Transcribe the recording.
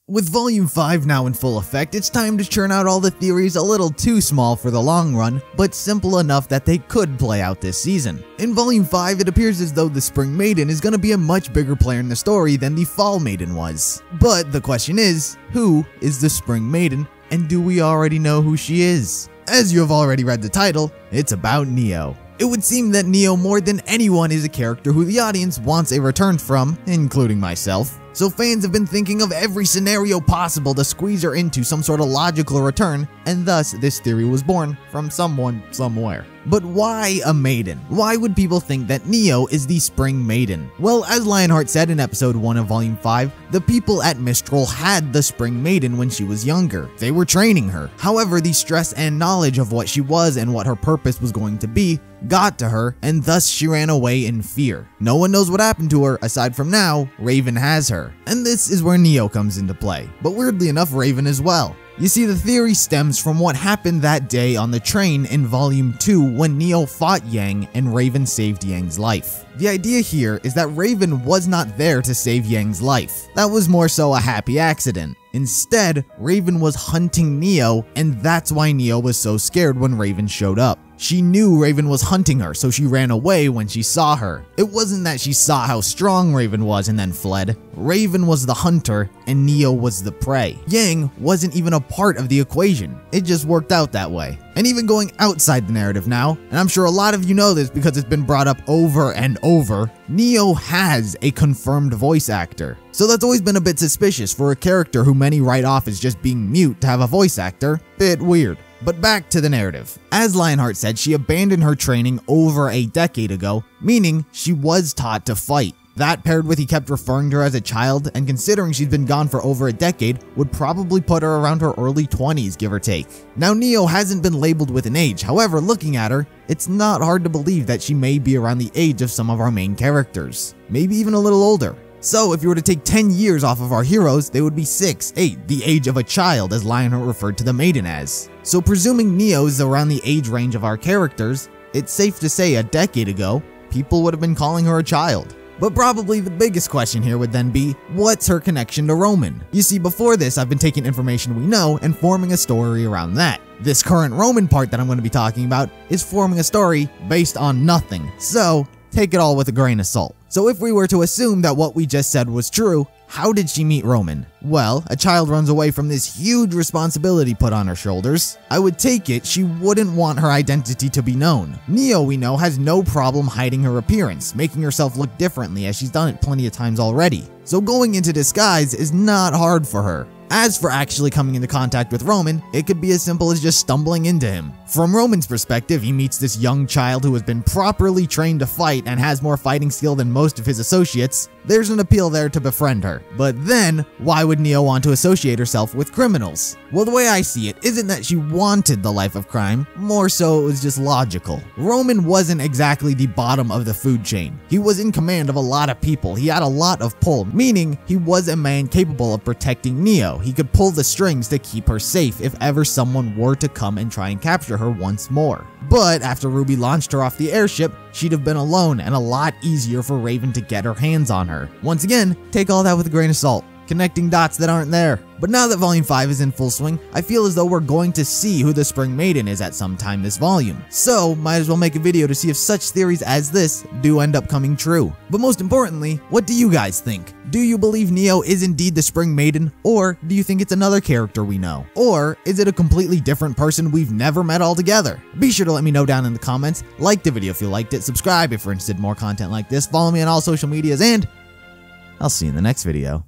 With Volume 5 now in full effect, it's time to churn out all the theories a little too small for the long run, but simple enough that they could play out this season. In Volume 5, it appears as though the Spring Maiden is going to be a much bigger player in the story than the Fall Maiden was. But the question is, who is the Spring Maiden, and do we already know who she is? As you have already read the title, it's about Neo. It would seem that Neo more than anyone is a character who the audience wants a return from, including myself. So fans have been thinking of every scenario possible to squeeze her into some sort of logical return, and thus this theory was born from someone somewhere. But why a maiden? Why would people think that Neo is the Spring Maiden? Well, as Lionheart said in episode 1 of Volume 5, the people at Mistral had the Spring Maiden when she was younger. They were training her. However, the stress and knowledge of what she was and what her purpose was going to be got to her, and thus she ran away in fear. No one knows what happened to her, aside from now, Raven has her. And this is where Neo comes into play, but weirdly enough, Raven as well. You see, the theory stems from what happened that day on the train in Volume 2 when Neo fought Yang and Raven saved Yang's life. The idea here is that Raven was not there to save Yang's life. That was more so a happy accident. Instead, Raven was hunting Neo, and that's why Neo was so scared when Raven showed up. She knew Raven was hunting her, so she ran away when she saw her. It wasn't that she saw how strong Raven was and then fled. Raven was the hunter, and Neo was the prey. Yang wasn't even a part of the equation. It just worked out that way. And even going outside the narrative now, and I'm sure a lot of you know this because it's been brought up over and over, Neo has a confirmed voice actor. So that's always been a bit suspicious for a character who many write off as just being mute to have a voice actor. Bit weird. But back to the narrative. As Lionheart said, she abandoned her training over a decade ago, meaning she was taught to fight. That paired with he kept referring to her as a child, and considering she's been gone for over a decade, would probably put her around her early 20s, give or take. Now, Neo hasn't been labeled with an age. However, looking at her, it's not hard to believe that she may be around the age of some of our main characters. Maybe even a little older. So if you were to take 10 years off of our heroes, they would be 6, 8, the age of a child, as Lionheart referred to the Maiden as. So presuming Neo is around the age range of our characters, it's safe to say a decade ago, people would have been calling her a child. But probably the biggest question here would then be, what's her connection to Roman? You see, before this, I've been taking information we know and forming a story around that. This current Roman part that I'm going to be talking about is forming a story based on nothing, so take it all with a grain of salt. So if we were to assume that what we just said was true, how did she meet Roman? Well, a child runs away from this huge responsibility put on her shoulders. I would take it she wouldn't want her identity to be known. Neo, we know, has no problem hiding her appearance, making herself look differently as she's done it plenty of times already. So going into disguise is not hard for her. As for actually coming into contact with Roman, it could be as simple as just stumbling into him. From Roman's perspective, he meets this young child who has been properly trained to fight and has more fighting skill than most of his associates. There's an appeal there to befriend her. But then, why would Neo want to associate herself with criminals? Well, the way I see it isn't that she wanted the life of crime, more so it was just logical. Roman wasn't exactly the bottom of the food chain. He was in command of a lot of people. He had a lot of pull, meaning he was a man capable of protecting Neo. He could pull the strings to keep her safe if ever someone were to come and try and capture her once more. But after RWBY launched her off the airship, she'd have been alone and a lot easier for Raven to get her hands on her. Once again, take all that with a grain of salt, connecting dots that aren't there. But now that Volume 5 is in full swing, I feel as though we're going to see who the Spring Maiden is at some time this volume. So, might as well make a video to see if such theories as this do end up coming true. But most importantly, what do you guys think? Do you believe Neo is indeed the Spring Maiden, or do you think it's another character we know? Or is it a completely different person we've never met altogether? Be sure to let me know down in the comments, like the video if you liked it, subscribe if you're interested in more content like this, follow me on all social medias, and I'll see you in the next video.